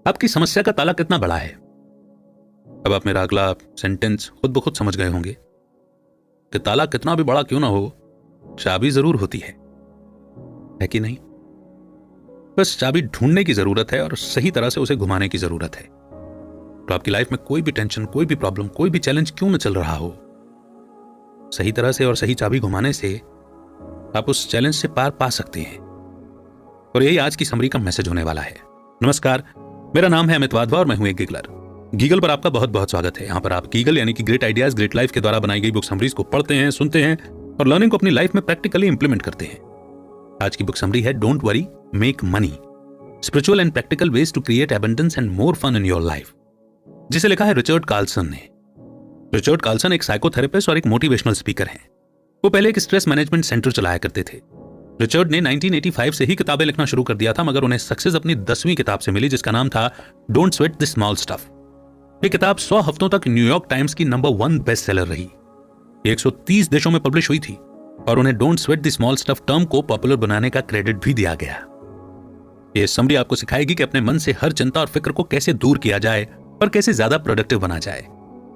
आपकी समस्या का ताला कितना बड़ा है? अब आप मेरा अगला सेंटेंस खुद ब खुद समझ गए होंगे कि ताला कितना भी बड़ा क्यों ना हो, चाबी जरूर होती है कि नहीं? बस चाबी ढूंढने की जरूरत है और सही तरह से उसे घुमाने की जरूरत है। तो आपकी लाइफ में कोई भी टेंशन, कोई भी प्रॉब्लम, कोई भी चैलेंज क्यों न चल रहा हो, सही तरह से और सही चाबी घुमाने से आप उस चैलेंज से पार पा सकते हैं। और यही आज की समरी का मैसेज होने वाला है। नमस्कार, मेरा नाम है अमित वाधवा और मैं हूं एक गीगलर। गीगल पर आपका बहुत बहुत स्वागत है। यहां पर आप गीगल यानी कि ग्रेट आइडियाज ग्रेट लाइफ के द्वारा बनाई गई बुक समरीज को पढ़ते हैं, सुनते हैं और लर्निंग को अपनी लाइफ में प्रैक्टिकली इंप्लीमेंट करते हैं। आज की बुक समरी है don't worry make money, spiritual and practical ways to create abundance and more fun in your life, जिसे लिखा है रिचर्ड कार्लसन ने। रिचर्ड कार्लसन एक साइकोथेरेपिस्ट और एक मोटिवेशनल स्पीकर हैं। वो पहले एक स्ट्रेस मैनेजमेंट सेंटर चलाया करते थे। रिचर्ड ने 1985 से ही किताबें लिखना शुरू कर दिया था, मगर उन्हें सक्सेस अपनी 10वीं किताब से मिली, जिसका नाम था don't sweat the small stuff. ये किताब 100 हफ्तों तक न्यूयॉर्क टाइम्स की नंबर 1 बेस्ट सेलर रही। 130 देशों में पब्लिश हुई थी और उन्हें don't sweat the small stuff term को पॉपुलर बनाने का क्रेडिट भी दिया गया। ये समरी आपको सिखाएगी कि अपने मन से हर चिंता और फिक्र को कैसे दूर किया जाए और कैसे ज्यादा प्रोडक्टिव बना जाए।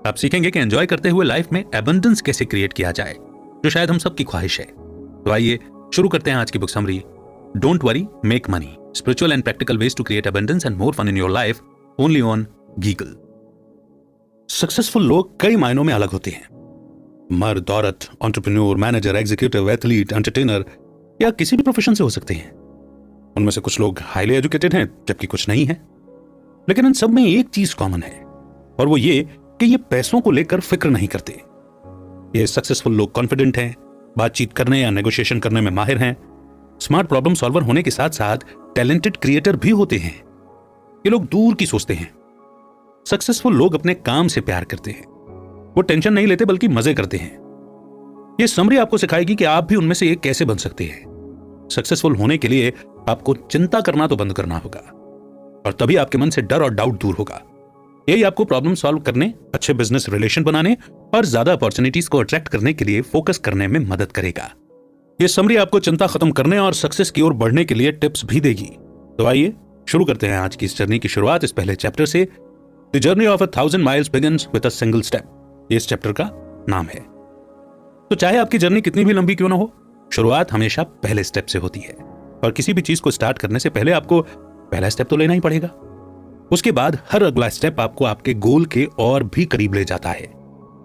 आप सीखेंगे कि एंजॉय करते हुए लाइफ में एबंडेंस कैसे क्रिएट किया जाए, जो शायद हम सबकी ख्वाहिश है। तो आइए शुरू करते हैं आज की book summary don't worry make money, spiritual and practical ways to create abundance and more fun in your life, only on Giggle. Successful लोग कई मायनों में अलग होते हैं। मर्द, औरत, entrepreneur, manager, executive, athlete, entertainer या किसी भी प्रोफेशन से हो सकते हैं। उनमें से कुछ लोग हाईली एजुकेटेड हैं जबकि कुछ नहीं है, लेकिन इन सब में एक चीज कॉमन है और वो ये कि ये पैसों को लेकर फिक्र नहीं करते। ये सक्सेसफुल लोग कॉन्फिडेंट हैं, बातचीत करने या नेगोशिएशन करने में माहिर हैं, स्मार्ट प्रॉब्लम सॉल्वर होने के साथ साथ टैलेंटेड क्रिएटर भी होते हैं। ये लोग दूर की सोचते हैं। सक्सेसफुल लोग अपने काम से प्यार करते हैं। वो टेंशन नहीं लेते बल्कि मजे करते हैं। ये समरी आपको सिखाएगी कि आप भी उनमें से एक कैसे बन सकते हैं। सक्सेसफुल होने के लिए आपको चिंता करना तो बंद करना होगा और तभी आपके मन से डर और डाउट दूर होगा। यही आपको प्रॉब्लम सॉल्व करने, अच्छे बिजनेस रिलेशन बनाने और ज्यादा अपॉर्चुनिटीज को अट्रैक्ट करने के लिए फोकस करने में मदद करेगा। यह समरी आपको चिंता खत्म करने और सक्सेस की ओर बढ़ने के लिए टिप्स भी देगी। तो आइए शुरू करते हैं आज की इस जर्नी की शुरुआत इस पहले चैप्टर से। The journey of 1000 miles begins with a single step, इस चैप्टर का नाम है। तो चाहे आपकी जर्नी कितनी भी लंबी क्यों ना हो, शुरुआत हमेशा पहले स्टेप से होती है और किसी भी चीज को स्टार्ट करने से पहले आपको पहला स्टेप तो लेना ही पड़ेगा। उसके बाद हर अगला स्टेप आपको आपके गोल के और भी करीब ले जाता है।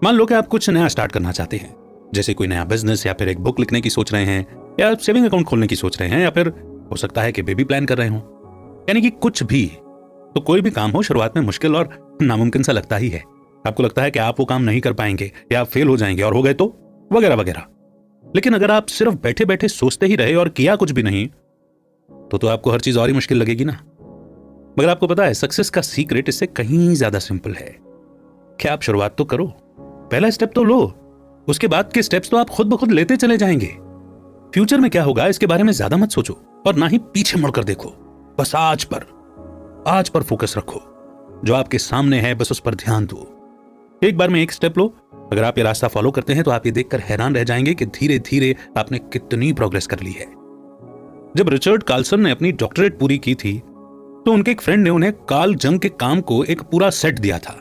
मान लो कि आप कुछ नया स्टार्ट करना चाहते हैं, जैसे कोई नया बिजनेस या फिर एक बुक लिखने की सोच रहे हैं या सेविंग अकाउंट खोलने की सोच रहे हैं या फिर हो सकता है कि बेबी प्लान कर रहे हो, यानी कि कुछ भी। तो कोई भी काम हो शुरुआत में मुश्किल और नामुमकिन सा लगता ही है। आपको लगता है कि आप वो काम नहीं कर पाएंगे या फेल हो जाएंगे और हो गए तो वगैरह वगैरह। लेकिन अगर आप सिर्फ बैठे बैठे सोचते ही रहे और किया कुछ भी नहीं तो आपको हर चीज और ही मुश्किल लगेगी ना। मगर आपको पता है सक्सेस का सीक्रेट इससे कहीं ज्यादा सिंपल है कि आप शुरुआत तो करो, पहला स्टेप तो लो, उसके बाद के स्टेप्स तो आप खुद ब खुद लेते चले जाएंगे। फ्यूचर में क्या होगा इसके बारे में ज्यादा मत सोचो और ना ही पीछे मुड़कर देखो। बस आज पर फोकस रखो। जो आपके सामने है बस उस पर ध्यान दो। एक बार में एक स्टेप लो। अगर आप ये रास्ता फॉलो करते हैं तो आप ये देखकर हैरान रह जाएंगे कि धीरे धीरे आपने कितनी प्रोग्रेस कर ली है। जब रिचर्ड कार्लसन ने अपनी डॉक्टरेट पूरी की थी तो उनके एक फ्रेंड ने उन्हें कार्ल जंग के काम को एक पूरा सेट दिया था।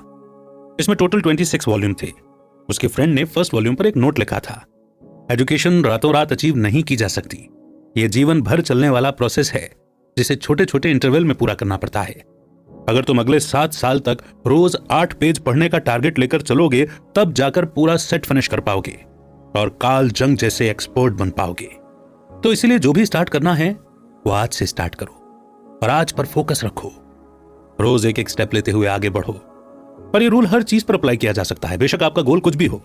इसमें टोटल 26 वॉल्यूम थे। उसके फ्रेंड ने फर्स्ट वॉल्यूम पर एक नोट लिखा था, एजुकेशन रातों रात अचीव नहीं की जा सकती। यह जीवन भर चलने वाला प्रोसेस है जिसे छोटे छोटे इंटरवल में पूरा करना पड़ता है। अगर तुम अगले 7 साल तक रोज 8 पेज पढ़ने का टारगेट लेकर चलोगे तब जाकर पूरा सेट फिनिश कर पाओगे और कार्ल जंग जैसे एक्सपर्ट बन पाओगे। तो इसीलिए जो भी स्टार्ट करना है वो आज से स्टार्ट करो और आज पर फोकस रखो। रोज एक एक स्टेप लेते हुए आगे बढ़ो। पर ये रूल हर चीज पर अप्लाई किया जा सकता है, बेशक आपका गोल कुछ भी हो।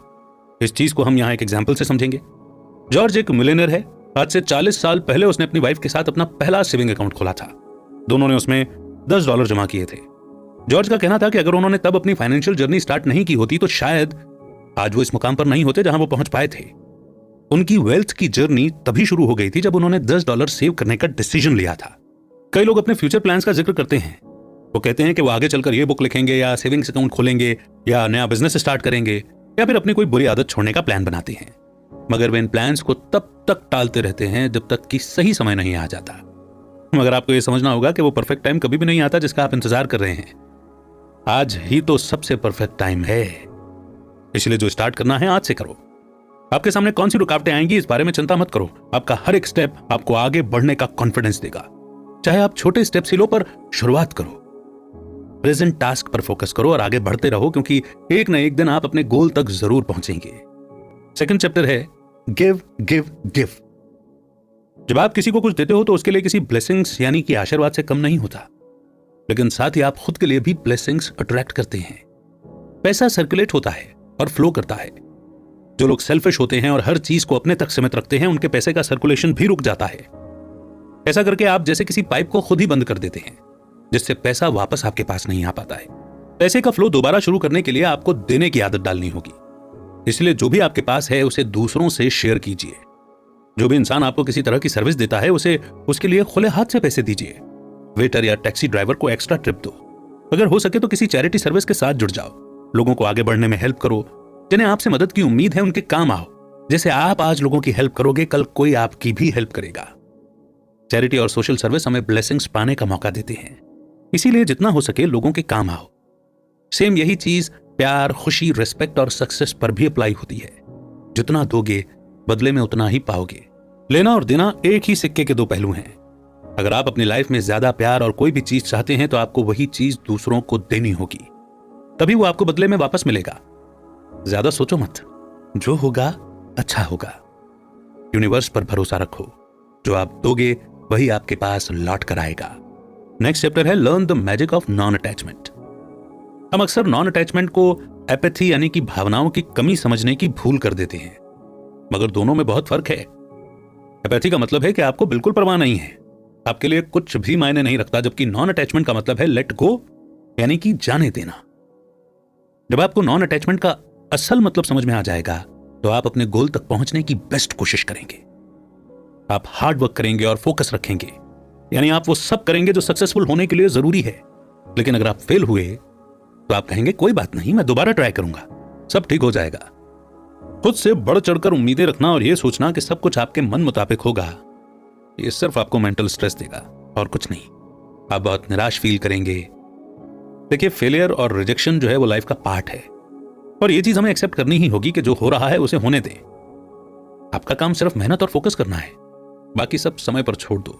इस चीज को हम यहां एक एग्जांपल से समझेंगे। जॉर्ज एक मिलियनर है। आज से 40 साल पहले उसने अपनी वाइफ के साथ अपना पहला सेविंग अकाउंट खोला था। दोनों ने उसमें $10 जमा किए थे। जॉर्ज का कहना था कि अगर उन्होंने तब अपनी फाइनेंशियल जर्नी स्टार्ट नहीं की होती तो शायद आज वो इस मुकाम पर नहीं होते जहां वो पहुंच पाए थे। उनकी वेल्थ की जर्नी तभी शुरू हो गई थी जब उन्होंने $10 सेव करने का डिसीजन लिया था। कई लोग अपने फ्यूचर प्लान्स का जिक्र करते हैं। वो कहते हैं कि वो आगे चलकर ये बुक लिखेंगे या सेविंग्स अकाउंट खोलेंगे या नया बिजनेस स्टार्ट करेंगे या फिर अपनी कोई बुरी आदत छोड़ने का प्लान बनाते हैं। मगर वे इन प्लान्स को तब तक टालते रहते हैं जब तक कि सही समय नहीं आ जाता। मगर आपको यह समझना होगा कि वो परफेक्ट टाइम कभी भी नहीं आता जिसका आप इंतजार कर रहे हैं। आज ही तो सबसे परफेक्ट टाइम है, इसलिए जो स्टार्ट करना है आज से करो। आपके सामने कौन सी रुकावटें आएंगी इस बारे में चिंता मत करो। आपका हर एक स्टेप आपको आगे बढ़ने का कॉन्फिडेंस देगा। चाहे आप छोटे स्टेप्स ही लो, पर शुरुआत करो। प्रेजेंट टास्क पर फोकस करो और आगे बढ़ते रहो, क्योंकि एक न एक दिन आप अपने गोल तक जरूर पहुंचेंगे। सेकंड चैप्टर है गिव गिव गिव। जब आप किसी को कुछ देते हो तो उसके लिए किसी ब्लेसिंग्स यानी कि आशीर्वाद से कम नहीं होता, लेकिन साथ ही आप खुद के लिए भी ब्लेसिंग्स अट्रैक्ट करते हैं। पैसा सर्कुलेट होता है और फ्लो करता है। जो लोग सेल्फिश होते हैं और हर चीज को अपने तक सीमित रखते हैं, उनके पैसे का सर्कुलेशन भी रुक जाता है। ऐसा करके आप जैसे किसी पाइप को खुद ही बंद कर देते हैं, जिससे पैसा वापस आपके पास नहीं आ पाता है। पैसे का फ्लो दोबारा शुरू करने के लिए आपको देने की आदत डालनी होगी। इसलिए जो भी आपके पास है उसे दूसरों से शेयर कीजिए। जो भी इंसान आपको किसी तरह की सर्विस देता है उसे उसके लिए खुले हाथ से पैसे दीजिए। वेटर या टैक्सी ड्राइवर को एक्स्ट्रा ट्रिप दो। अगर हो सके तो किसी चैरिटी सर्विस के साथ जुड़ जाओ। लोगों को आगे बढ़ने में हेल्प करो। जिन्हें आपसे मदद की उम्मीद है उनके काम आओ। जैसे आप आज लोगों की हेल्प करोगे, कल कोई आपकी भी हेल्प करेगा। चैरिटी और सोशल सर्विस हमें ब्लेसिंग्स पाने का मौका देते हैं, इसीलिए जितना हो सके लोगों के काम आओ। सेम यही चीज प्यार, खुशी, रिस्पेक्ट और सक्सेस पर भी अप्लाई होती है। जितना दोगे बदले में उतना ही पाओगे। लेना और देना एक ही सिक्के के दो पहलू हैं। अगर आप अपनी लाइफ में ज्यादा प्यार और कोई भी चीज चाहते हैं तो आपको वही चीज दूसरों को देनी होगी, तभी वो आपको बदले में वापस मिलेगा। ज्यादा सोचो मत, जो होगा अच्छा होगा। यूनिवर्स पर भरोसा रखो, जो आप दोगे वही आपके पास लौट कर आएगा। नेक्स्ट चैप्टर है learn the magic of non attachment. हम अक्सर नॉन अटैचमेंट को एपैथी यानी कि भावनाओं की कमी समझने की भूल कर देते हैं, मगर दोनों में बहुत फर्क है। एपैथी का मतलब है कि आपको बिल्कुल परवाह नहीं है, आपके लिए कुछ भी मायने नहीं रखता, जबकि नॉन अटैचमेंट का मतलब है लेट गो यानी कि जाने देना। जब आपको नॉन अटैचमेंट का असल मतलब समझ में आ जाएगा तो आप अपने गोल तक पहुंचने की बेस्ट कोशिश करेंगे। आप हार्ड वर्क करेंगे और फोकस रखेंगे, यानी आप वो सब करेंगे जो सक्सेसफुल होने के लिए जरूरी है। लेकिन अगर आप फेल हुए तो आप कहेंगे कोई बात नहीं, मैं दोबारा ट्राई करूंगा, सब ठीक हो जाएगा। खुद से बढ़ चढ़कर उम्मीदें रखना और यह सोचना कि सब कुछ आपके मन मुताबिक होगा, ये सिर्फ आपको मेंटल स्ट्रेस देगा और कुछ नहीं। आप बहुत निराश फील करेंगे। देखिए, फेलियर और रिजेक्शन जो है वो लाइफ का पार्ट है, और ये चीज हमें एक्सेप्ट करनी ही होगी कि जो हो रहा है उसे होने दें। आपका काम सिर्फ मेहनत और फोकस करना है, बाकी सब समय पर छोड़ दो।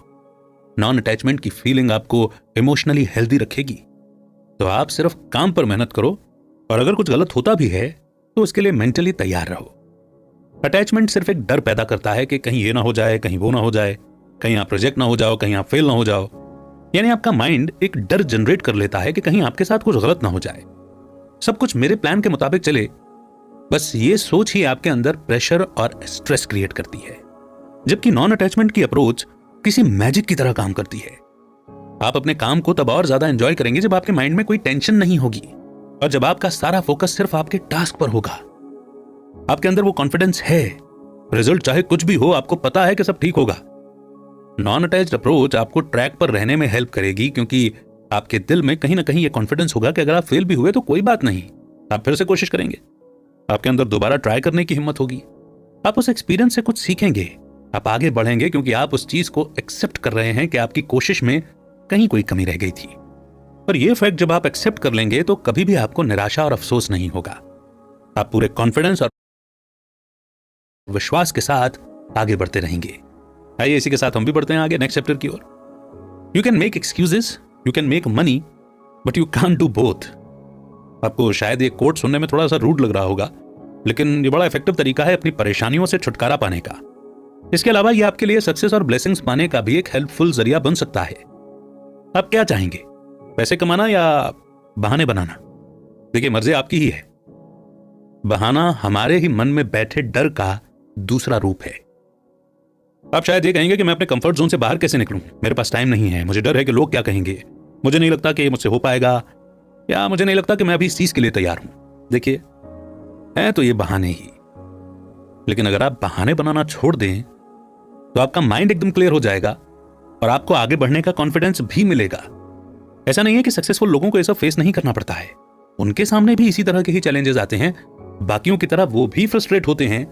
नॉन अटैचमेंट की फीलिंग आपको इमोशनली हेल्दी रखेगी, तो आप सिर्फ काम पर मेहनत करो, और अगर कुछ गलत होता भी है तो उसके लिए मेंटली तैयार रहो। अटैचमेंट सिर्फ एक डर पैदा करता है कि कहीं ये ना हो जाए, कहीं वो ना हो जाए, कहीं आप रिजेक्ट ना हो जाओ, कहीं आप फेल ना हो जाओ। यानी आपका माइंड एक डर जनरेट कर लेता है कि कहीं आपके साथ कुछ गलत ना हो जाए, सब कुछ मेरे प्लान के मुताबिक चले। बस ये सोच ही आपके अंदर प्रेशर और स्ट्रेस क्रिएट करती है, जबकि नॉन अटैचमेंट की अप्रोच किसी मैजिक की तरह काम करती है। आप अपने काम को तब और ज्यादा एंजॉय करेंगे जब आपके माइंड में कोई टेंशन नहीं होगी, और जब आपका सारा फोकस सिर्फ आपके टास्क पर होगा। आपके अंदर वो कॉन्फिडेंस है, रिजल्ट चाहे कुछ भी हो आपको पता है कि सब ठीक होगा। नॉन अटैच्ड अप्रोच आपको ट्रैक पर रहने में हेल्प करेगी, क्योंकि आपके दिल में कहीं ना कहीं ये कॉन्फिडेंस होगा कि अगर आप फेल भी हुए तो कोई बात नहीं, आप फिर से कोशिश करेंगे। आपके अंदर दोबारा ट्राई करने की हिम्मत होगी। आप उस एक्सपीरियंस से कुछ सीखेंगे, आप आगे बढ़ेंगे, क्योंकि आप उस चीज को एक्सेप्ट कर रहे हैं कि आपकी कोशिश में कहीं कोई कमी रह गई थी। पर यह फैक्ट जब आप एक्सेप्ट कर लेंगे तो कभी भी आपको निराशा और अफसोस नहीं होगा। आप पूरे कॉन्फिडेंस और विश्वास के साथ आगे बढ़ते रहेंगे। आइए इसी के साथ हम भी बढ़ते हैं आगे नेक्स्ट चैप्टर की ओर। You can make excuses, you can make money, but you can't do both. आपको शायद ये कोट सुनने में थोड़ा सा रूड लग रहा होगा, लेकिन ये बड़ा इफेक्टिव तरीका है अपनी परेशानियों से छुटकारा पाने का। इसके अलावा ये आपके लिए सक्सेस और ब्लेसिंग्स पाने का भी एक हेल्पफुल जरिया बन सकता है। आप क्या चाहेंगे, पैसे कमाना या बहाने बनाना? देखिए, मर्जी आपकी ही है। बहाना हमारे ही मन में बैठे डर का दूसरा रूप है। आप शायद ये कहेंगे कि मैं अपने कंफर्ट जोन से बाहर कैसे निकलूं, मेरे पास टाइम नहीं है, मुझे डर है कि लोग क्या कहेंगे, मुझे नहीं लगता कि मुझसे हो पाएगा, या मुझे नहीं लगता कि मैं अभी इस चीज के लिए तैयार हूं। देखिए, है तो ये बहाने ही, लेकिन अगर आप बहाने बनाना छोड़ दें तो आपका माइंड एकदम क्लियर हो जाएगा और आपको आगे बढ़ने का कॉन्फिडेंस भी मिलेगा। ऐसा नहीं है कि सक्सेसफुल लोगों को ये सब फेस नहीं करना पड़ता है, उनके सामने भी इसी तरह के ही चैलेंजेस आते हैं। बाकियों की तरह वो भी फ्रस्ट्रेट होते हैं,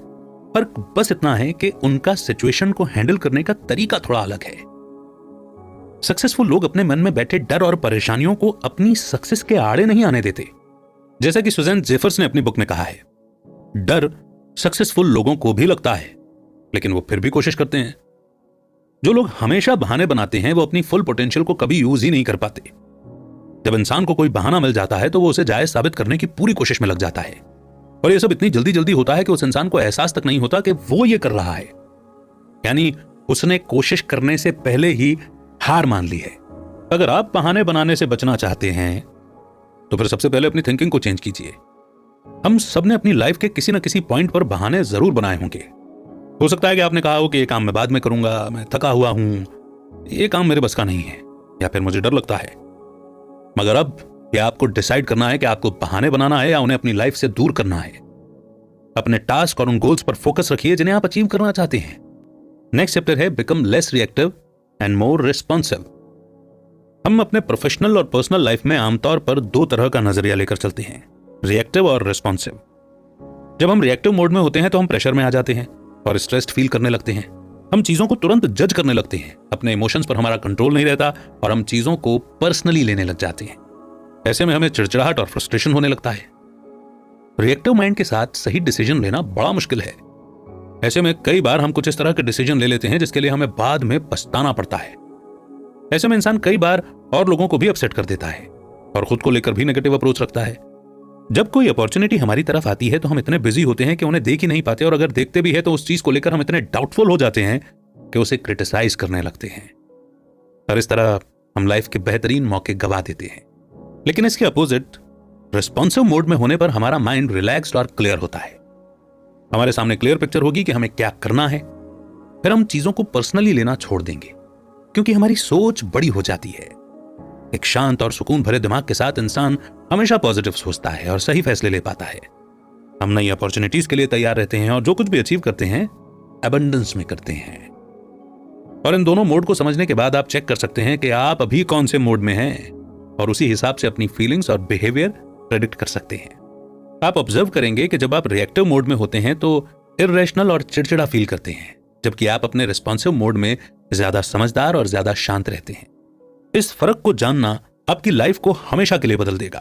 फर्क बस इतना है कि उनका सिचुएशन को हैंडल करने का तरीका थोड़ा अलग है। सक्सेसफुल लोग अपने मन में बैठे डर और परेशानियों को अपनी सक्सेस के आड़े नहीं आने देते। जैसा कि सुजैन जेफर्स ने अपनी बुक में कहा है, डर सक्सेसफुल लोगों को भी लगता है, लेकिन वो फिर भी कोशिश करते हैं। जो लोग हमेशा बहाने बनाते हैं वो अपनी फुल पोटेंशियल को कभी यूज ही नहीं कर पाते। जब इंसान को कोई बहाना मिल जाता है तो वो उसे जायज साबित करने की पूरी कोशिश में लग जाता है, और ये सब इतनी जल्दी जल्दी होता है कि उस इंसान को एहसास तक नहीं होता कि वो ये कर रहा है, यानी उसने कोशिश करने से पहले ही हार मान ली है। अगर आप बहाने बनाने से बचना चाहते हैं तो फिर सबसे पहले अपनी थिंकिंग को चेंज कीजिए। हम सब ने अपनी लाइफ के किसी न किसी पॉइंट पर बहाने जरूर बनाए होंगे। हो सकता है कि आपने कहा हो कि ये काम मैं बाद में करूंगा, मैं थका हुआ हूं, ये काम मेरे बस का नहीं है, या फिर मुझे डर लगता है। मगर अब ये आपको डिसाइड करना है कि आपको बहाने बनाना है या उन्हें अपनी लाइफ से दूर करना है। अपने टास्क और उन गोल्स पर फोकस रखिए जिन्हें आप अचीव करना चाहते हैं। नेक्स्ट चैप्टर है become less reactive and more responsive. हम अपने प्रोफेशनल और पर्सनल लाइफ में आमतौर पर दो तरह का नजरिया लेकर चलते हैं, रिएक्टिव और रिस्पॉन्सिव। जब हम रिएक्टिव मोड में होते हैं तो हम प्रेशर में आ जाते हैं और स्ट्रेस्ड फील करने लगते हैं। हम चीजों को तुरंत जज करने लगते हैं, अपने इमोशंस पर हमारा कंट्रोल नहीं रहता और हम चीजों को पर्सनली लेने लग जाते हैं। ऐसे में हमें चिड़चिड़ाहट और फ्रस्ट्रेशन होने लगता है। रिएक्टिव माइंड के साथ सही डिसीजन लेना बड़ा मुश्किल है। ऐसे में कई बार हम कुछ इस तरह के डिसीजन ले लेते हैं जिसके लिए हमें बाद में पछताना पड़ता है। ऐसे में इंसान कई बार और लोगों को भी अपसेट कर देता है और खुद को लेकर भी नेगेटिव अप्रोच रखता है। जब कोई अपॉर्चुनिटी हमारी तरफ आती है तो हम इतने बिजी होते हैं कि उन्हें देख ही नहीं पाते, और अगर देखते भी है तो उस चीज को लेकर हम इतने डाउटफुल हो जाते हैं कि उसे क्रिटिसाइज करने लगते हैं, और इस तरह हम लाइफ के बेहतरीन मौके गवा देते हैं। लेकिन इसके अपोजिट रिस्पॉन्सिव मोड में होने पर हमारा माइंड रिलैक्स्ड और क्लियर होता है। हमारे सामने क्लियर पिक्चर होगी कि हमें क्या करना है। फिर हम चीजों को पर्सनली लेना छोड़ देंगे क्योंकि हमारी सोच बड़ी हो जाती है। एक शांत और सुकून भरे दिमाग के साथ इंसान हमेशा पॉजिटिव सोचता है और सही फैसले ले पाता है। हम नई अपॉर्चुनिटीज के लिए तैयार रहते हैं और जो कुछ भी अचीव करते हैं एबंडेंस में करते हैं। और इन दोनों मोड को समझने के बाद आप चेक कर सकते हैं कि आप अभी कौन से मोड में हैं और उसी हिसाब से अपनी फीलिंग्स और बिहेवियर प्रेडिक्ट कर सकते हैं। आप ऑब्जर्व करेंगे कि जब आप रिएक्टिव मोड में होते हैं तो इर्रेशनल और चिड़चिड़ा फील करते हैं, जबकि आप अपने रिस्पॉन्सिव मोड में ज्यादा समझदार और ज्यादा शांत रहते हैं। इस फर्क को जानना आपकी लाइफ को हमेशा के लिए बदल देगा।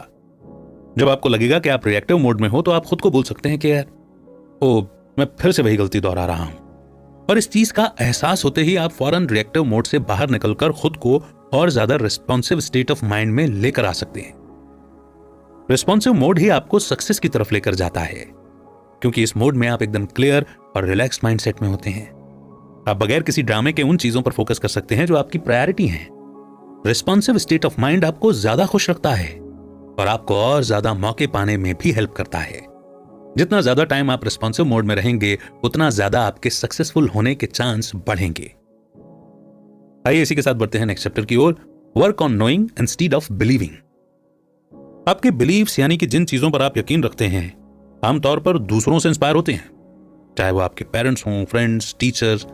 जब आपको लगेगा कि आप रिएक्टिव मोड में हो तो आप खुद को बोल सकते हैं कि यार मैं फिर से वही गलती दोहरा रहा हूं, और इस चीज का एहसास होते ही आप फौरन रिएक्टिव मोड से बाहर निकलकर खुद को और ज्यादा रिस्पॉन्सिव स्टेट ऑफ माइंड में लेकर आ सकते हैं। रिस्पॉन्सिव मोड ही आपको सक्सेस की तरफ लेकर जाता है, क्योंकि इस मोड में आप एकदम क्लियर और रिलैक्स्ड माइंडसेट में होते हैं। आप बगैर किसी ड्रामे के उन चीजों पर फोकस कर सकते हैं जो आपकी प्रायोरिटी हैं। रिस्पॉन्सिव स्टेट ऑफ माइंड आपको ज्यादा खुश रखता है और आपको और ज्यादा मौके पाने में भी हेल्प करता है। जितना ज्यादा टाइम आप रिस्पॉन्सिव मोड में रहेंगे उतना ज्यादा आपके सक्सेसफुल होने के चांस बढ़ेंगे। आइए इसी के साथ बढ़ते हैं नेक्स्ट चैप्टर की ओर, work on knowing instead of believing. आपके बिलीव्स यानी कि जिन चीजों पर आप यकीन रखते हैं आमतौर पर दूसरों से इंस्पायर होते हैं, चाहे वो आपके पेरेंट्स हों, फ्रेंड्स, टीचर्स,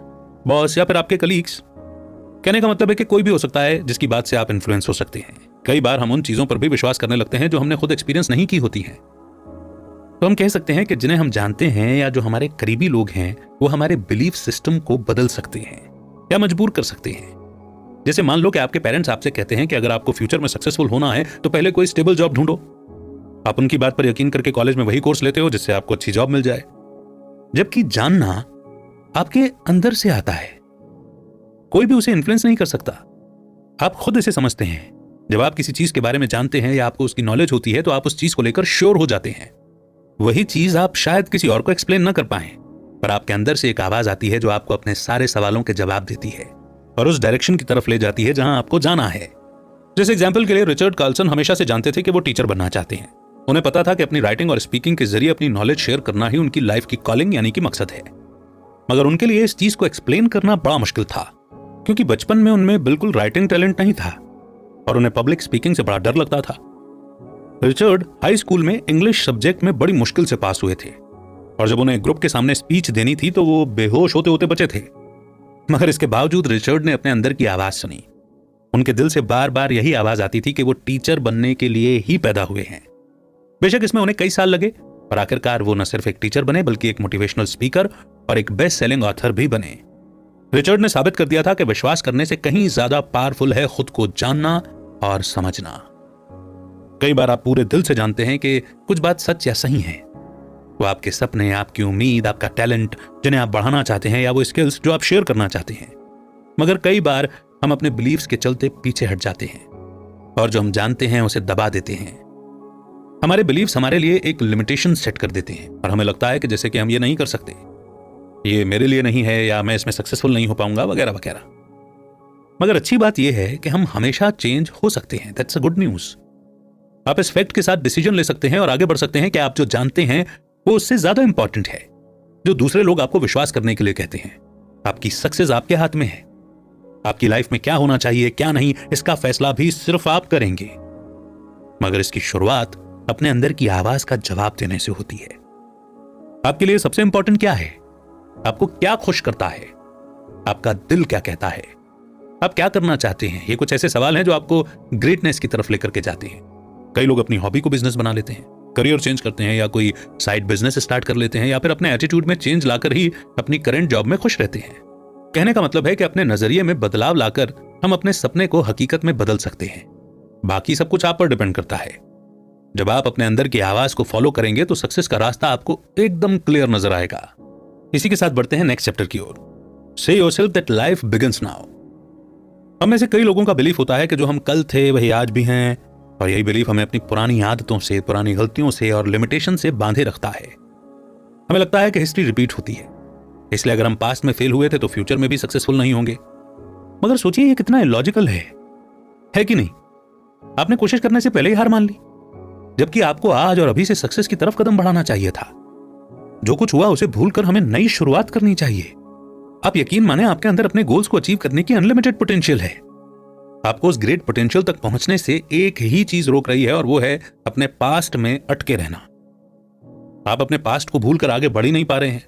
बॉस या फिर आपके कलीग्स। कहने का मतलब है कि कोई भी हो सकता है जिसकी बात से आप इन्फ्लुएंस हो सकते हैं। कई बार हम उन चीजों पर भी विश्वास करने लगते हैं जो हमने खुद एक्सपीरियंस नहीं की होती हैं। तो हम कह सकते हैं कि जिन्हें हम जानते हैं या जो हमारे करीबी लोग हैं वो हमारे बिलीफ सिस्टम को बदल सकते हैं या मजबूर कर सकते हैं। जैसे मान लो कि आपके पेरेंट्स आपसे कहते हैं कि अगर आपको फ्यूचर में सक्सेसफुल होना है तो पहले कोई स्टेबल जॉब ढूंढो। आप उनकी बात पर यकीन करके कॉलेज में वही कोर्स लेते हो जिससे आपको अच्छी जॉब मिल जाए, जबकि जानना आपके अंदर से आता है, कोई भी उसे इन्फ्लुएंस नहीं कर सकता। आप खुद इसे समझते हैं। जब आप किसी चीज के बारे में जानते हैं या आपको उसकी नॉलेज होती है तो आप उस चीज को लेकर श्योर हो जाते हैं। वही चीज आप शायद किसी और को एक्सप्लेन न कर पाए, पर आपके अंदर से एक आवाज आती है जो आपको अपने सारे सवालों के जवाब देती है और उस डायरेक्शन की तरफ ले जाती है जहां आपको जाना है। जैसे एग्जाम्पल के लिए रिचर्ड कार्लसन हमेशा से जानते थे कि वो टीचर बनना चाहते हैं। उन्हें पता था कि अपनी राइटिंग और स्पीकिंग के जरिए अपनी नॉलेज शेयर करना ही उनकी लाइफ की कॉलिंग यानी कि मकसद है। मगर उनके लिए इस चीज को एक्सप्लेन करना बड़ा मुश्किल था, क्योंकि बचपन में उनमें बिल्कुल राइटिंग टैलेंट नहीं था और उन्हें पब्लिक स्पीकिंग से बड़ा डर लगता था। रिचर्ड हाई स्कूल में इंग्लिश सब्जेक्ट में बड़ी मुश्किल से पास हुए थे और जब उन्हें ग्रुप के सामने स्पीच देनी थी तो वो बेहोश होते होते बचे थे। मगर इसके बावजूद रिचर्ड ने अपने अंदर की आवाज सुनी। उनके दिल से बार बार यही आवाज आती थी कि वो टीचर बनने के लिए ही पैदा हुए हैं। बेशक इसमें उन्हें कई साल लगे, पर आखिरकार वो न सिर्फ एक टीचर बने बल्कि एक मोटिवेशनल स्पीकर और एक बेस्ट सेलिंग ऑथर भी बने। रिचर्ड ने साबित कर दिया था कि विश्वास करने से कहीं ज्यादा पावरफुल है खुद को जानना और समझना। कई बार आप पूरे दिल से जानते हैं कि कुछ बात सच या सही है। वो आपके सपने, आपकी उम्मीद, आपका टैलेंट जिन्हें आप बढ़ाना चाहते हैं, या वो स्किल्स जो आप शेयर करना चाहते हैं। मगर कई बार हम अपने बिलीव्स के चलते पीछे हट जाते हैं और जो हम जानते हैं उसे दबा देते हैं। हमारे बिलीव्स हमारे लिए एक लिमिटेशन सेट कर देते हैं और हमें लगता है कि जैसे कि हम ये नहीं कर सकते, ये मेरे लिए नहीं है, या मैं इसमें सक्सेसफुल नहीं हो पाऊंगा, वगैरह वगैरह। मगर अच्छी बात यह है कि हम हमेशा चेंज हो सकते हैं। That's a good news. आप इस फैक्ट के साथ डिसीजन ले सकते हैं और आगे बढ़ सकते हैं कि आप जो जानते हैं वो उससे ज्यादा इंपॉर्टेंट है जो दूसरे लोग आपको विश्वास करने के लिए कहते हैं। आपकी सक्सेस आपके हाथ में है। आपकी लाइफ में क्या होना चाहिए, क्या नहीं, इसका फैसला भी सिर्फ आप करेंगे। मगर इसकी शुरुआत अपने अंदर की आवाज का जवाब देने से होती है। आपके लिए सबसे इंपॉर्टेंट क्या है? आपको क्या खुश करता है? आपका दिल क्या कहता है? आप क्या करना चाहते हैं? ये कुछ ऐसे सवाल हैं जो आपको ग्रेटनेस की तरफ लेकर के जाते हैं। कई लोग अपनी हॉबी को बिजनेस बना लेते हैं, करियर चेंज करते हैं, या कोई साइड बिजनेस स्टार्ट कर लेते हैं, या फिर अपने एटीट्यूड में चेंज लाकर ही अपनी करंट जॉब में खुश रहते हैं। कहने का मतलब है कि अपने नजरिए में बदलाव लाकर हम अपने सपने को हकीकत में बदल सकते हैं। बाकी सब कुछ आप पर डिपेंड करता है। जब आप अपने अंदर की आवाज को फॉलो करेंगे तो सक्सेस का रास्ता आपको एकदम क्लियर नजर आएगा। इसी के साथ बढ़ते हैं नेक्स्ट चैप्टर की ओर। से yourself that life begins now. हम में से कई लोगों का बिलीफ होता है कि जो हम कल थे वही आज भी हैं, और यही बिलीफ हमें अपनी पुरानी आदतों से, पुरानी गलतियों से और लिमिटेशन से बांधे रखता है। हमें लगता है कि हिस्ट्री रिपीट होती है, इसलिए अगर हम पास्ट में फेल हुए थे तो फ्यूचर में भी सक्सेसफुल नहीं होंगे। मगर सोचिए ये कितना इलॉजिकल है कि नहीं? आपने कोशिश करने से पहले ही हार मान ली, जबकि आपको आज और अभी से सक्सेस की तरफ कदम बढ़ाना चाहिए था। जो कुछ हुआ उसे भूलकर हमें नई शुरुआत करनी चाहिए। आप यकीन माने, आपके अंदर अपने गोल्स को अचीव करने की अनलिमिटेड पोटेंशियल है। आपको उस ग्रेट पोटेंशियल तक पहुंचने से एक ही चीज रोक रही है, और वो है अपने पास्ट में अटके रहना। आप अपने पास्ट को भूलकर आगे बढ़ ही नहीं पा रहे हैं।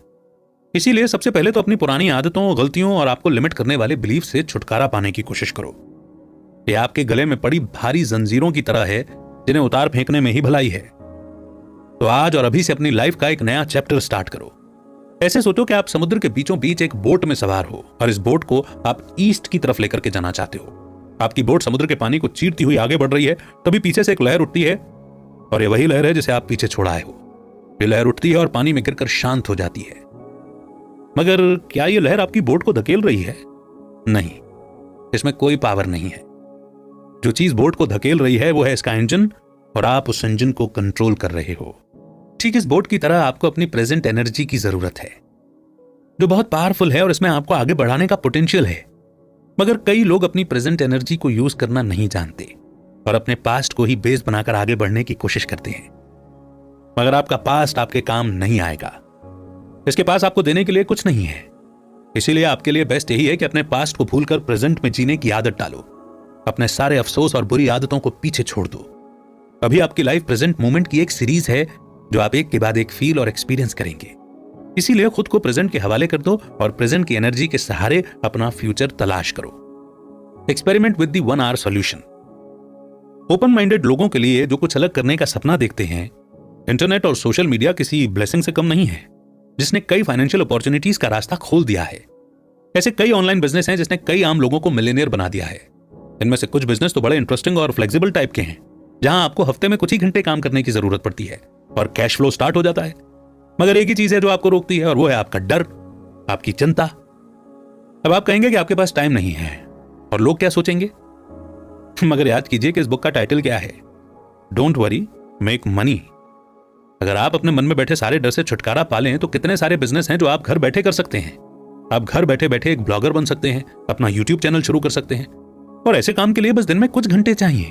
इसीलिए सबसे पहले तो अपनी पुरानी आदतों, गलतियों और आपको लिमिट करने वाले बिलीफ से छुटकारा पाने की कोशिश करो। ये आपके गले में पड़ी भारी जंजीरों की तरह है जिन्हें उतार फेंकने में ही भलाई है। तो आज और अभी से अपनी लाइफ का एक नया चैप्टर स्टार्ट करो। ऐसे सोचो कि आप समुद्र के बीचों बीच एक बोट में सवार हो और इस बोट को आप ईस्ट की तरफ लेकर के जाना चाहते हो। आपकी बोट समुद्र के पानी को चीरती हुई आगे बढ़ रही है, तभी पीछे से एक लहर उठती है, और ये वही लहर है जिसे आप पीछे छोड़ आए हो। ये लहर उठती है और पानी में गिरकर शांत हो जाती है। मगर क्या ये लहर आपकी बोट को धकेल रही है? नहीं, इसमें कोई पावर नहीं है। जो चीज बोट को धकेल रही है वो है इसका इंजन, और आप उस इंजन को कंट्रोल कर रहे हो। ठीक इस बोट की तरह आपको अपनी प्रेजेंट एनर्जी की जरूरत है, जो बहुत पावरफुल है और इसमें आपको आगे बढ़ाने का पोटेंशियल है। मगर कई लोग अपनी प्रेजेंट एनर्जी को यूज करना नहीं जानते और अपने पास्ट को ही बेस बनाकर आगे बढ़ने की कोशिश करते हैं। मगर आपका पास्ट आपके काम नहीं आएगा। इसके पास आपको देने के लिए कुछ नहीं है। इसीलिए आपके लिए बेस्ट यही है कि अपने पास्ट को भूलकर प्रेजेंट में जीने की आदत डालो। अपने सारे अफसोस और बुरी आदतों को पीछे छोड़ दो। अभी आपकी लाइफ प्रेजेंट मोमेंट की एक सीरीज है जो आप एक के बाद एक फील और एक्सपीरियंस करेंगे। इसीलिए खुद को प्रेजेंट के हवाले कर दो और प्रेजेंट की एनर्जी के सहारे अपना फ्यूचर तलाश करो। Experiment with the 1 hour solution. Open minded लोगों के लिए जो कुछ अलग करने का सपना देखते हैं, इंटरनेट और सोशल मीडिया किसी ब्लेसिंग से कम नहीं है, जिसने कई फाइनेंशियल अपॉर्चुनिटीज का रास्ता खोल दिया है। ऐसे कई ऑनलाइन बिजनेस हैं जिसने कई आम लोगों को मिलियनियर बना दिया है। इनमें से कुछ बिजनेस तो बड़े इंटरेस्टिंग और फ्लेक्सिबल टाइप के हैं, जहां आपको हफ्ते में कुछ ही घंटे काम करने की जरूरत पड़ती है और कैश फ्लो स्टार्ट हो जाता है। मगर एक ही चीज है जो आपको रोकती है, और वो है आपका डर, आपकी चिंता। अब आप कहेंगे कि आपके पास टाइम नहीं है और लोग क्या सोचेंगे। मगर याद कीजिए कि इस बुक का टाइटल क्या है? Don't worry, make money. अगर आप अपने मन में बैठे सारे डर से छुटकारा पा लें तो कितने सारे बिजनेस हैं जो आप घर बैठे कर सकते हैं। आप घर बैठे बैठे एक ब्लॉगर बन सकते हैं, अपना यूट्यूब चैनल शुरू कर सकते हैं, और ऐसे काम के लिए बस दिन में कुछ घंटे चाहिए।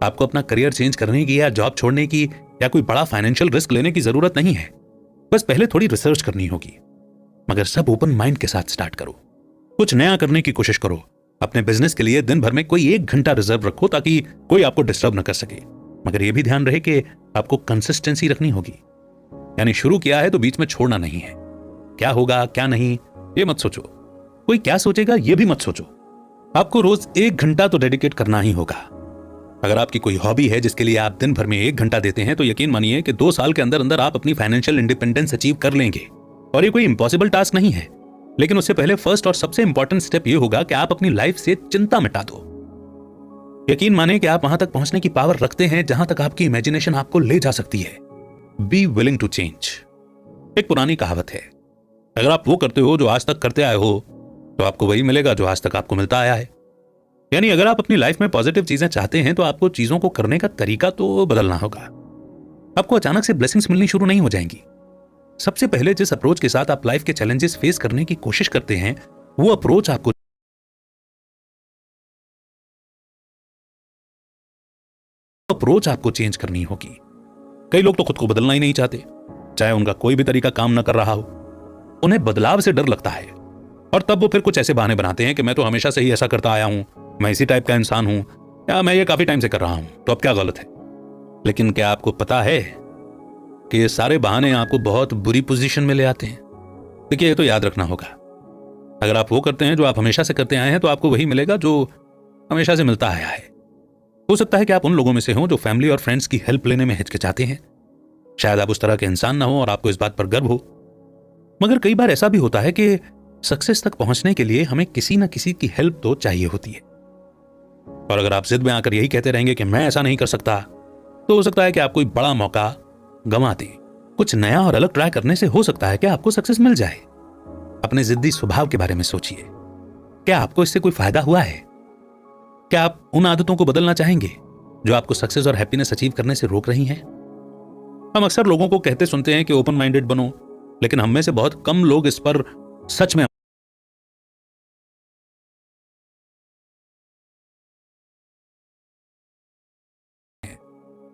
आपको अपना करियर चेंज करने की या जॉब छोड़ने की या कोई बड़ा फाइनेंशियल रिस्क लेने की जरूरत नहीं है। बस पहले थोड़ी रिसर्च करनी होगी। मगर सब ओपन माइंड के साथ स्टार्ट करो। कुछ नया करने की कोशिश करो। अपने बिजनेस के लिए दिन भर में कोई 1 घंटा रिजर्व रखो ताकि कोई आपको डिस्टर्ब न कर सके। मगर यह भी ध्यान रहे कि आपको कंसिस्टेंसी रखनी होगी, यानी शुरू किया है तो बीच में छोड़ना नहीं है। क्या होगा क्या नहीं ये मत सोचो, कोई क्या सोचेगा ये भी मत सोचो। आपको रोज 1 घंटा तो डेडिकेट करना ही होगा। अगर आपकी कोई हॉबी है जिसके लिए आप दिन भर में 1 घंटा देते हैं तो यकीन मानिए कि 2 साल के अंदर अंदर आप अपनी फाइनेंशियल इंडिपेंडेंस अचीव कर लेंगे। और ये कोई इंपॉसिबल टास्क नहीं है। लेकिन उससे पहले फर्स्ट और सबसे इंपॉर्टेंट स्टेप यह होगा कि आप अपनी लाइफ से चिंता मिटा दो। यकीन माने कि आप वहां तक पहुंचने की पावर रखते हैं जहां तक आपकी इमेजिनेशन आपको ले जा सकती है। Be willing to change. एक पुरानी कहावत है, अगर आप वो करते हो जो आज तक करते आए हो तो आपको वही मिलेगा जो आज तक आपको मिलता आया है। यानी अगर आप अपनी लाइफ में पॉजिटिव चीजें चाहते हैं तो आपको चीजों को करने का तरीका तो बदलना होगा। आपको अचानक से ब्लेसिंग्स मिलनी शुरू नहीं हो जाएंगी। सबसे पहले जिस अप्रोच के साथ आप लाइफ के चैलेंजेस फेस करने की कोशिश करते हैं वो अप्रोच आपको चेंज करनी होगी। कई लोग तो खुद को बदलना ही नहीं चाहते, चाहे उनका कोई भी तरीका काम न कर रहा हो। उन्हें बदलाव से डर लगता है और तब वो फिर कुछ ऐसे बहाने बनाते हैं कि मैं तो हमेशा से ही ऐसा करता आया हूं, मैं इसी टाइप का इंसान हूं, या मैं ये काफी टाइम से कर रहा हूं, तो अब क्या गलत है। लेकिन क्या आपको पता है कि ये सारे बहाने आपको बहुत बुरी पोजीशन में ले आते हैं। देखिए, ये तो याद रखना होगा, अगर आप वो करते हैं जो आप हमेशा से करते आए हैं तो आपको वही मिलेगा जो हमेशा से मिलता आया है। हो सकता है कि आप उन लोगों में से हों जो फैमिली और फ्रेंड्स की हेल्प लेने में हिचकिचाते हैं। शायद आप उस तरह के इंसान ना हो और आपको इस बात पर गर्व हो। मगर कई बार ऐसा भी होता है कि सक्सेस तक पहुंचने के लिए हमें किसी न किसी की हेल्प तो चाहिए होती है। और अगर आप जिद में आकर यही कहते रहेंगे कि मैं ऐसा नहीं कर सकता, तो हो सकता है कि आप कोई बड़ा मौका गंवा दें। कुछ नया और अलग ट्राई करने से हो सकता है कि आपको सक्सेस मिल जाए। अपने जिद्दी स्वभाव के बारे में सोचिए, क्या आपको इससे कोई फायदा हुआ है? क्या आप उन आदतों को बदलना चाहेंगे जो आपको सक्सेस और हैप्पीनेस अचीव करने से रोक रही हैं? हम अक्सर लोगों को कहते सुनते हैं कि ओपन माइंडेड बनो, लेकिन हम में से बहुत कम लोग इस पर सच में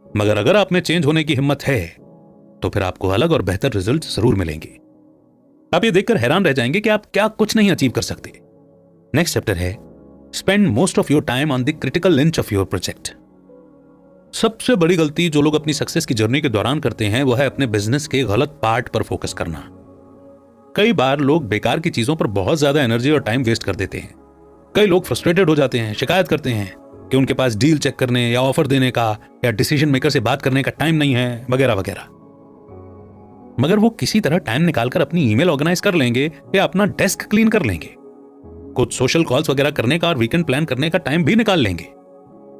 मगर अगर आप में चेंज होने की हिम्मत है तो फिर आपको अलग और बेहतर रिजल्ट जरूर मिलेंगे। आप ये देखकर हैरान रह जाएंगे कि आप क्या कुछ नहीं अचीव कर सकते। नेक्स्ट चैप्टर है spend most of your time on the critical inch of your project. सबसे बड़ी गलती जो लोग अपनी सक्सेस की जर्नी के दौरान करते हैं वो है अपने बिजनेस के गलत पार्ट पर फोकस करना। कई बार लोग बेकार की चीजों पर बहुत ज्यादा एनर्जी और टाइम वेस्ट कर देते हैं। कई लोग फ्रस्ट्रेटेड हो जाते हैं, शिकायत करते हैं कि उनके पास डील चेक करने या ऑफर देने का या डिसीजन मेकर से बात करने का टाइम नहीं है, वगैरह वगैरह। मगर वो किसी तरह टाइम निकालकर अपनी ईमेल ऑर्गेनाइज कर लेंगे या अपना डेस्क क्लीन कर लेंगे, कुछ सोशल कॉल्स वगैरह करने का और वीकेंड प्लान करने का टाइम भी निकाल लेंगे।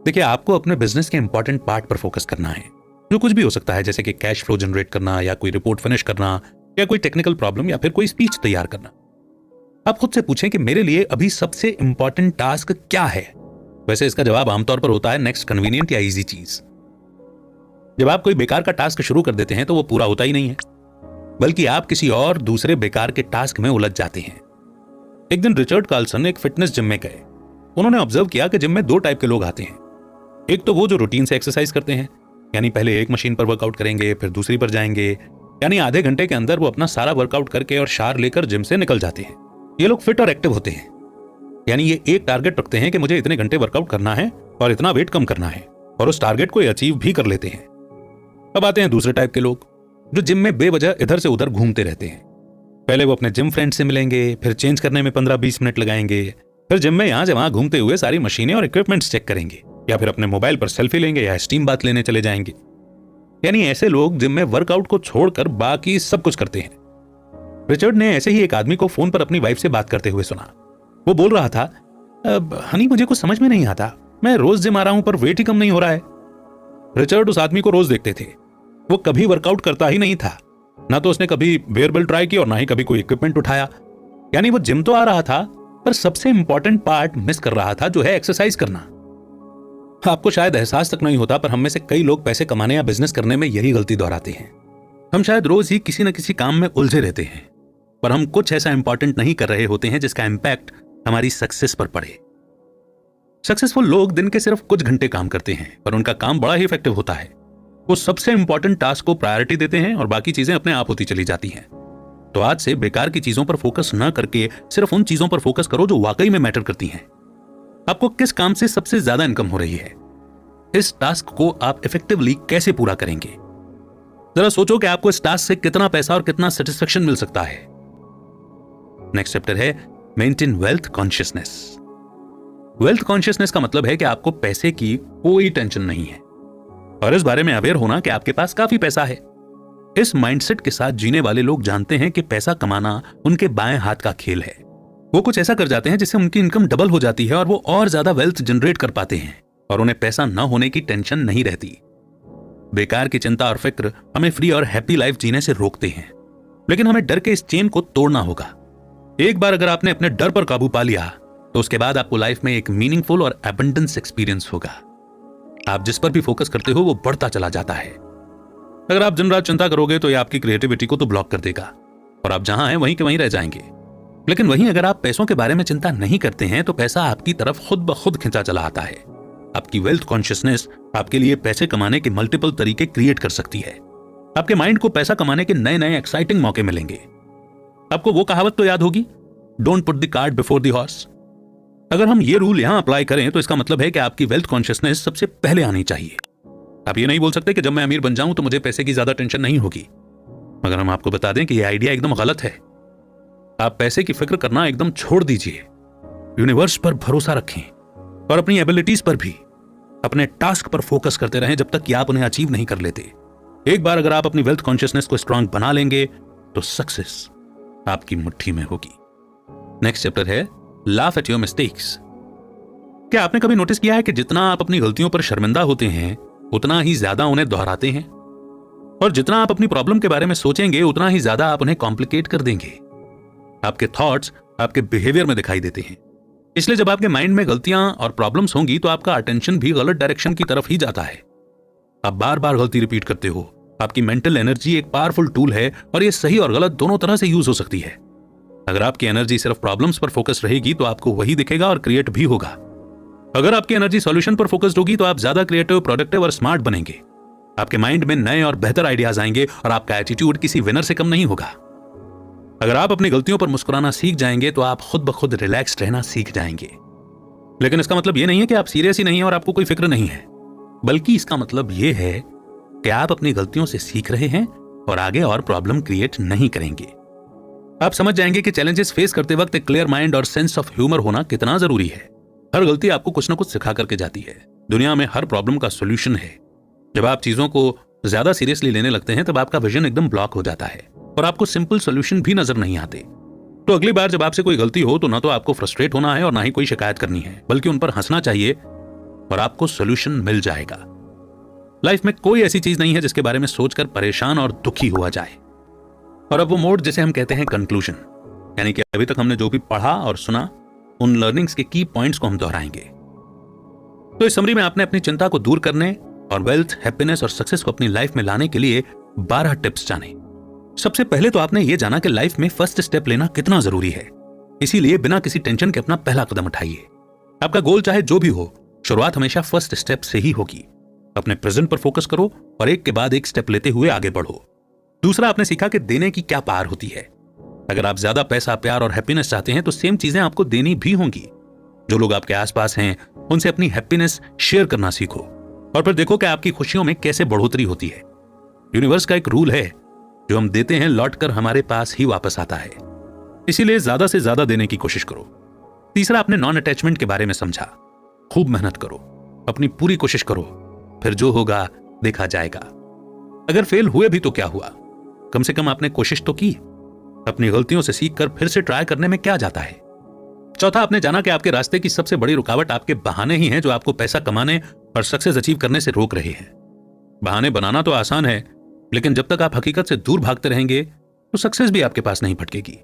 देखिए, आपको अपने बिजनेस के इंपॉर्टेंट पार्ट पर फोकस करना है, जो कुछ भी हो सकता है, जैसे कि कैश फ्लो जनरेट करना या कोई रिपोर्ट फिनिश करना या कोई टेक्निकल प्रॉब्लम या फिर कोई स्पीच तैयार करना। आप खुद से पूछें कि मेरे लिए अभी सबसे इंपॉर्टेंट टास्क क्या है। वैसे इसका जवाब आमतौर पर होता है नेक्स्ट कन्वीनियंट या इजी चीज। जब आप कोई बेकार का टास्क शुरू कर देते हैं तो वो पूरा होता ही नहीं है, बल्कि आप किसी और दूसरे बेकार के टास्क में उलझ जाते हैं। एक दिन रिचर्ड कार्लसन एक फिटनेस जिम में गए। उन्होंने ऑब्जर्व किया कि जिम में दो टाइप के लोग आते हैं। एक तो वो जो रूटीन से एक्सरसाइज करते हैं, यानी पहले एक मशीन पर वर्कआउट करेंगे, फिर दूसरी पर जाएंगे, यानी आधे घंटे के अंदर वो अपना सारा वर्कआउट करके और शार लेकर जिम से निकल जाते हैं। ये लोग फिट और एक्टिव होते हैं, यानी ये एक टारगेट रखते हैं कि मुझे इतने घंटे वर्कआउट करना है और इतना वेट कम करना है, और उस टारगेट को अचीव भी कर लेते हैं। अब आते हैं दूसरे टाइप के लोग जो जिम में बेवजह इधर से उधर घूमते रहते हैं। पहले वो अपने जिम फ्रेंड से मिलेंगे, फिर चेंज करने में 15-20 मिनट लगाएंगे, फिर जिम में यहां से वहां घूमते हुए सारी मशीनें और इक्विपमेंट्स चेक करेंगे, या फिर अपने मोबाइल पर सेल्फी लेंगे या स्टीम बाथ लेने चले जाएंगे। यानी ऐसे लोग जिम में वर्कआउट को छोड़कर बाकी सब कुछ करते हैं। रिचर्ड ने ऐसे ही एक आदमी को फोन पर अपनी वाइफ से बात करते हुए सुना। वो बोल रहा था, हनी मुझे कुछ समझ में नहीं आता, मैं रोज जिम आ रहा हूं पर वेट ही कम नहीं हो रहा है। रिचर्ड उस आदमी को रोज देखते थे, वो कभी वर्कआउट करता ही नहीं था, ना तो उसने कभी वेयरबल ट्राई की और ना ही कभी कोई इक्विपमेंट उठाया। यानी वो जिम तो आ रहा था पर सबसे इंपॉर्टेंट पार्ट मिस कर रहा था, जो है एक्सरसाइज करना। आपको शायद एहसास तक नहीं होता, पर हम में से कई लोग पैसे कमाने या बिजनेस करने में यही गलती दोहराते हैं। हम शायद रोज ही किसी न किसी काम में उलझे रहते हैं, पर हम कुछ ऐसा इंपॉर्टेंट नहीं कर रहे होते हैं जिसका इंपैक्ट हमारी सक्सेस पर पड़े। सक्सेसफुल लोग दिन के सिर्फ कुछ घंटे काम करते हैं, पर उनका काम बड़ा ही इफेक्टिव होता है। वो सबसे इंपॉर्टेंट टास्क को प्रायोरिटी देते हैं और बाकी चीजें अपने आप होती चली जाती हैं। तो आज से बेकार की चीजों पर फोकस न करके सिर्फ उन चीजों पर फोकस करो जो वाकई में मैटर करती हैं। आपको किस काम से सबसे ज्यादा इनकम हो रही है, इस टास्क को आप इफेक्टिवली कैसे पूरा करेंगे। जरा सोचो कि आपको इस टास्क से कितना पैसा और कितना सेटिस्फेक्शन मिल सकता है। नेक्स्ट चैप्टर है maintain wealth consciousness. Wealth consciousness का मतलब है कि आपको पैसे की कोई टेंशन नहीं है और इस बारे में अवेयर होना कि आपके पास काफी पैसा है। इस माइंडसेट के साथ जीने वाले लोग जानते हैं कि पैसा कमाना उनके बाएं हाथ का खेल है। वो कुछ ऐसा कर जाते हैं जिससे उनकी इनकम डबल हो जाती है और वो और ज्यादा वेल्थ जनरेट कर पाते हैं और उन्हें पैसा न होने की टेंशन नहीं रहती। बेकार की चिंता और फिक्र हमें फ्री और हैप्पी लाइफ जीने से रोकते हैं, लेकिन हमें डर के इस चेन को तोड़ना होगा। एक बार अगर आपने अपने डर पर काबू पा लिया तो उसके बाद आपको लाइफ में एक मीनिंगफुल और एबंडेंस एक्सपीरियंस होगा। आप जिस पर भी फोकस करते हो वो बढ़ता चला जाता है। अगर आप दिन रात चिंता करोगे तो ये आपकी क्रिएटिविटी को तो ब्लॉक कर देगा और आप जहां हैं वहीं के वहीं रह जाएंगे। लेकिन वहीं अगर आप पैसों के बारे में चिंता नहीं करते हैं तो पैसा आपकी तरफ खुद ब खुद खिंचा चला आता है। आपकी वेल्थ कॉन्शियसनेस आपके लिए पैसे कमाने के मल्टीपल तरीके क्रिएट कर सकती है। आपके माइंड को पैसा कमाने के नए नए एक्साइटिंग मौके मिलेंगे। आपको वो कहावत तो याद होगी, don't put the cart before the horse. अगर हम ये रूल यहां अप्लाई करें तो इसका मतलब है कि आपकी वेल्थ कॉन्शियसनेस सबसे पहले आनी चाहिए। आप ये नहीं बोल सकते कि जब मैं अमीर बन जाऊं तो मुझे पैसे की ज्यादा टेंशन नहीं होगी। मगर हम आपको बता दें कि यह आइडिया एकदम गलत है। आप पैसे की फिक्र करना एकदम छोड़ दीजिए। यूनिवर्स पर भरोसा रखें और अपनी एबिलिटीज पर भी, अपने टास्क पर फोकस करते रहें जब तक कि आप उन्हें अचीव नहीं कर लेते। एक बार अगर आप अपनी वेल्थ कॉन्शियसनेस को स्ट्रांग बना लेंगे तो सक्सेस आपकी मुट्ठी में होगी। नेक्स्ट चैप्टर है लाफ एट योर मिस्टेक्स। क्या आपने कभी नोटिस किया है कि जितना आप अपनी गलतियों पर शर्मिंदा होते हैं उतना ही ज्यादा उन्हें दोहराते हैं, और जितना आप अपनी प्रॉब्लम के बारे में सोचेंगे उतना ही ज्यादा आप उन्हें कॉम्प्लिकेट कर देंगे। आपके थॉट्स आपके बिहेवियर में दिखाई देते हैं। इसलिए जब आपके माइंड में गलतियां और प्रॉब्लम्स होंगी तो आपका अटेंशन भी गलत डायरेक्शन की तरफ ही जाता है। आप बार बार गलती रिपीट करते हो। आपकी मेंटल एनर्जी एक पावरफुल टूल है और ये सही और गलत दोनों तरह से यूज हो सकती है। अगर आपकी एनर्जी सिर्फ प्रॉब्लम्स पर फोकस रहेगी तो आपको वही दिखेगा और क्रिएट भी होगा। अगर आपकी एनर्जी सॉल्यूशन पर फोकस्ड होगी तो आप ज्यादा क्रिएटिव, प्रोडक्टिव और स्मार्ट बनेंगे। आपके माइंड में नए और बेहतर आइडियाज आएंगे और आपका एटीट्यूड किसी विनर से कम नहीं होगा। अगर आप अपनी गलतियों पर मुस्कुराना सीख जाएंगे तो आप खुद ब खुद रिलैक्स रहना सीख जाएंगे। लेकिन इसका मतलब यह नहीं है कि आप सीरियस ही नहीं है और आपको कोई फिक्र नहीं है, बल्कि इसका मतलब यह है कि आप अपनी गलतियों से सीख रहे हैं और आगे और प्रॉब्लम क्रिएट नहीं करेंगे। आप समझ जाएंगे कि चैलेंजेस फेस करते वक्त एक क्लियर माइंड और सेंस ऑफ ह्यूमर होना कितना जरूरी है। हर गलती आपको कुछ ना कुछ सिखा करके जाती है। दुनिया में हर प्रॉब्लम का सॉल्यूशन है। जब आप चीजों को ज्यादा सीरियसली लेने लगते हैं तब आपका विजन एकदम ब्लॉक हो जाता है और आपको सिंपल सॉल्यूशन भी नजर नहीं आते। तो अगली बार जब आपसे कोई गलती हो तो ना तो आपको फ्रस्ट्रेट होना है और ना ही कोई शिकायत करनी है, बल्कि उन पर हंसना चाहिए और आपको सॉल्यूशन मिल जाएगा। लाइफ में कोई ऐसी चीज नहीं है जिसके बारे में सोचकर परेशान और दुखी हुआ जाए। और अब वो मोड जिसे हम कहते हैं कंक्लूजन, यानी कि अभी तक हमने जो भी पढ़ा और सुना उन लर्निंग्स के की पॉइंट्स को हम दोहराएंगे। तो इस समरी में आपने अपनी चिंता को दूर करने और वेल्थ, हैप्पीनेस और सक्सेस को अपनी लाइफ में लाने के लिए 12 टिप्स जाने। सबसे पहले तो आपने ये जाना कि लाइफ में फर्स्ट स्टेप लेना कितना जरूरी है। इसीलिए बिना किसी टेंशन के अपना पहला कदम उठाइए। आपका गोल चाहे जो भी हो, शुरुआत हमेशा फर्स्ट स्टेप से ही होगी। अपने प्रेजेंट पर फोकस करो और एक के बाद एक स्टेप लेते हुए आगे बढ़ो। दूसरा, आपने सीखा कि देने की क्या पावर होती है। अगर आप ज्यादा पैसा, प्यार और हैप्पीनेस चाहते हैं तो सेम चीजें आपको देनी भी होंगी। जो लोग आपके आसपास हैं उनसे अपनी हैप्पीनेस शेयर करना सीखो और फिर देखो कि आपकी खुशियों में कैसे बढ़ोतरी होती है। यूनिवर्स का एक रूल है, जो हम देते हैं लौटकर हमारे पास ही वापस आता है। इसीलिए ज्यादा से ज्यादा देने की कोशिश करो। तीसरा, आपने नॉन अटैचमेंट के बारे में समझा। खूब मेहनत करो, अपनी पूरी कोशिश करो, फिर जो होगा देखा जाएगा। अगर फेल हुए भी तो क्या हुआ, कम से कम आपने कोशिश तो की। अपनी गलतियों से सीखकर फिर से ट्राई करने में क्या जाता है। चौथा, आपने जाना कि आपके रास्ते की सबसे बड़ी रुकावट आपके बहाने ही हैं, जो आपको पैसा कमाने और सक्सेस अचीव करने से रोक रहे हैं। बहाने बनाना तो आसान है, लेकिन जब तक आप हकीकत से दूर भागते रहेंगे तो सक्सेस भी आपके पास नहीं भटकेगी।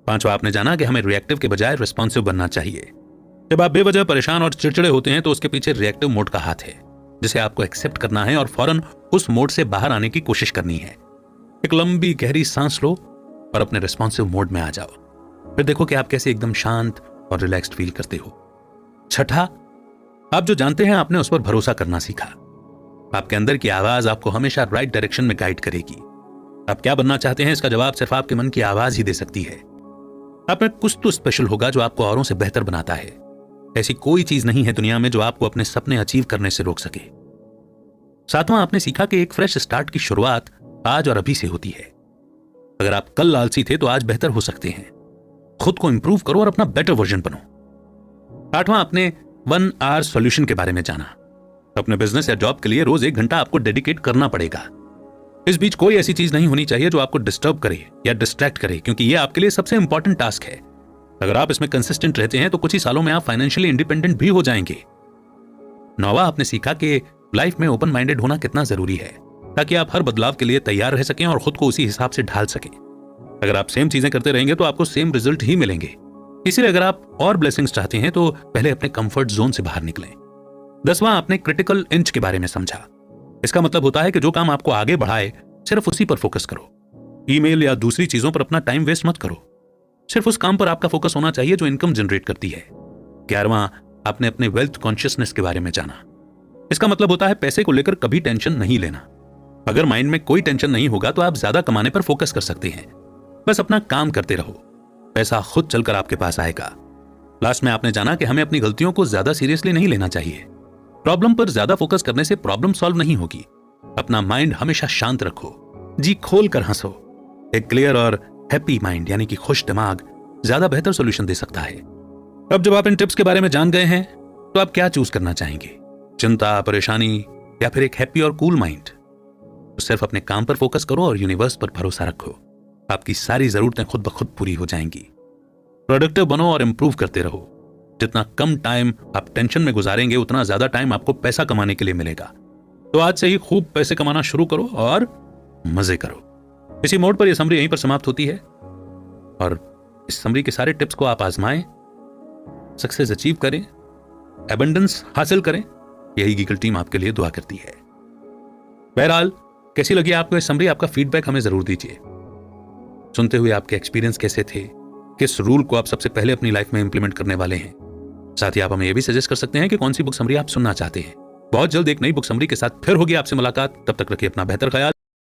पांचवा, आपने जाना कि हमें रिएक्टिव के बजाय रिस्पॉन्सिव बनना चाहिए। जब आप बेवजह परेशान और चिड़चिड़े होते हैं तो उसके पीछे रिएक्टिव मोड का हाथ है, जिसे आपको एक्सेप्ट करना है और फौरन उस मोड से बाहर आने की कोशिश करनी है। एक लंबी गहरी सांस लो और अपने रिस्पॉन्सिव मोड में आ जाओ। फिर देखो कि आप कैसे एकदम शांत और रिलैक्स्ड फील करते हो। छठा, आप जो जानते हैं आपने उस पर भरोसा करना सीखा। आपके अंदर की आवाज आपको हमेशा राइट डायरेक्शन में गाइड करेगी। आप क्या बनना चाहते हैं इसका जवाब सिर्फ आपके मन की आवाज ही दे सकती है। आप में कुछ तो स्पेशल होगा जो आपको औरों से बेहतर बनाता है। ऐसी कोई चीज नहीं है दुनिया में जो आपको अपने सपने अचीव करने से रोक सके। सातवां, आपने सीखा कि एक फ्रेश स्टार्ट की शुरुआत आज और अभी से होती है। अगर आप कल लालची थे तो आज बेहतर हो सकते हैं। खुद को इंप्रूव करो और अपना बेटर वर्जन बनो। आठवां, आपने 1 आवर सॉल्यूशन के बारे में जाना। अपने बिजनेस या जॉब के लिए रोज 1 घंटा आपको डेडिकेट करना पड़ेगा। इस बीच कोई ऐसी चीज नहीं होनी चाहिए जो आपको डिस्टर्ब करे या डिस्ट्रैक्ट करे, क्योंकि ये आपके लिए सबसे इंपॉर्टेंट टास्क है। अगर आप इसमें कंसिस्टेंट रहते हैं तो कुछ ही सालों में आप फाइनेंशियली इंडिपेंडेंट भी हो जाएंगे। 9वां, आपने सीखा कि लाइफ में ओपन माइंडेड होना कितना जरूरी है, ताकि आप हर बदलाव के लिए तैयार रह सकें और खुद को उसी हिसाब से ढाल सकें। अगर आप सेम चीजें करते रहेंगे तो आपको सेम रिजल्ट ही मिलेंगे। इसीलिए अगर आप और ब्लेसिंग्स चाहते हैं तो पहले अपने कंफर्ट जोन से बाहर निकलें। 10वां, आपने क्रिटिकल इंच के बारे में समझा। इसका मतलब होता है कि जो काम आपको आगे बढ़ाए सिर्फ उसी पर फोकस करो। ईमेल या दूसरी चीजों पर अपना टाइम वेस्ट मत करो। सिर्फ उस काम पर आपका फोकस होना चाहिए जो इनकम जनरेट करती है। 11वां, आपने अपने वेल्थ कॉन्शियसनेस के बारे में जाना। इसका मतलब होता है पैसे को लेकर कभी टेंशन नहीं लेना। अगर माइंड में कोई टेंशन नहीं होगा तो आप ज्यादा कमाने पर फोकस कर सकते हैं। बस अपना काम करते रहो, पैसा खुद चलकर आपके पास आएगा। लास्ट में आपने जाना कि हमें अपनी गलतियों को ज्यादा सीरियसली नहीं लेना चाहिए। प्रॉब्लम पर ज्यादा फोकस करने से प्रॉब्लम सॉल्व नहीं होगी। अपना माइंड हमेशा शांत रखो, जी खोल कर हंसो। एक क्लियर और हैप्पी माइंड यानी कि खुश दिमाग ज्यादा बेहतर सॉल्यूशन दे सकता है। अब जब आप इन टिप्स के बारे में जान गए हैं तो आप क्या चूज करना चाहेंगे, चिंता, परेशानी या फिर एक हैप्पी और कूल माइंड? तो सिर्फ अपने काम पर फोकस करो और यूनिवर्स पर भरोसा रखो। आपकी सारी जरूरतें खुद ब खुद पूरी हो जाएंगी। प्रोडक्टिव बनो और इंप्रूव करते रहो। जितना कम टाइम आप टेंशन में गुजारेंगे उतना ज्यादा टाइम आपको पैसा कमाने के लिए मिलेगा। तो आज से ही खूब पैसे कमाना शुरू करो और मजे करो। इसी मोड पर यह समरी यहीं पर समाप्त होती है और इस समरी के सारे टिप्स को आप आजमाएं, सक्सेस अचीव करें, एबंडेंस हासिल करें। यही गीगल टीम आपके लिए दुआ करती है। बहरहाल, कैसी लगी आपको इस समरी? आपका फीडबैक हमें जरूर दीजिए। सुनते हुए आपके एक्सपीरियंस कैसे थे? किस रूल को आप सबसे पहले अपनी लाइफ में इंप्लीमेंट करने वाले हैं? साथ ही आप हमें यह भी सजेस्ट कर सकते हैं कि कौन सी बुक समरी आप सुनना चाहते हैं। बहुत जल्द एक नई बुक समरी के साथ फिर होगी आपसे मुलाकात। तब तक रखिए अपना बेहतर ख्याल।